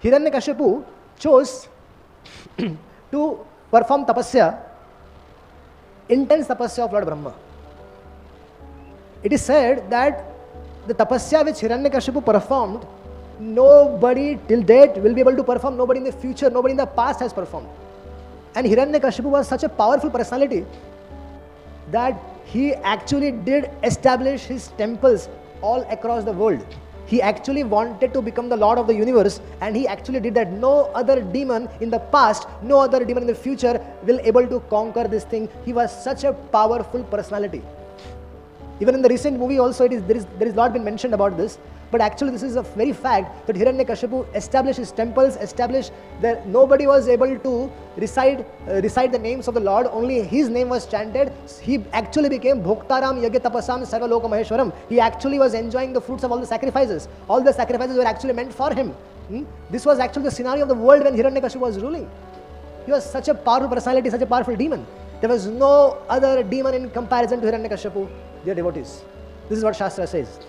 Hiranyakasipu chose to perform tapasya, intense tapasya of Lord Brahma. It is said that the tapasya which Hiranyakasipu performed, nobody till date will be able to perform, nobody in the future, nobody in the past has performed. And Hiranyakasipu was such a powerful personality that he actually did establish his temples all across the world. He actually wanted to become the Lord of the universe, and he actually did that. No other demon in the past, no other demon in the future will able to conquer this thing. He was such a powerful personality. Even in the recent movie also, there is not been mentioned about this, but actually this is a very fact that Hiranyakasipu established his temples, established that nobody was able to recite the names of the Lord, only his name was chanted. He actually became Bhoktaram Yagya Tapasam Sarva Loka Maheshwaram. He actually was enjoying the fruits of all the sacrifices. All the sacrifices were actually meant for him. This was actually the scenario of the world when Hiranyakasipu was ruling. He was such a powerful personality, such a powerful demon. There was no other demon in comparison to Hiranyakasipu, dear devotees. This is what Shastra says.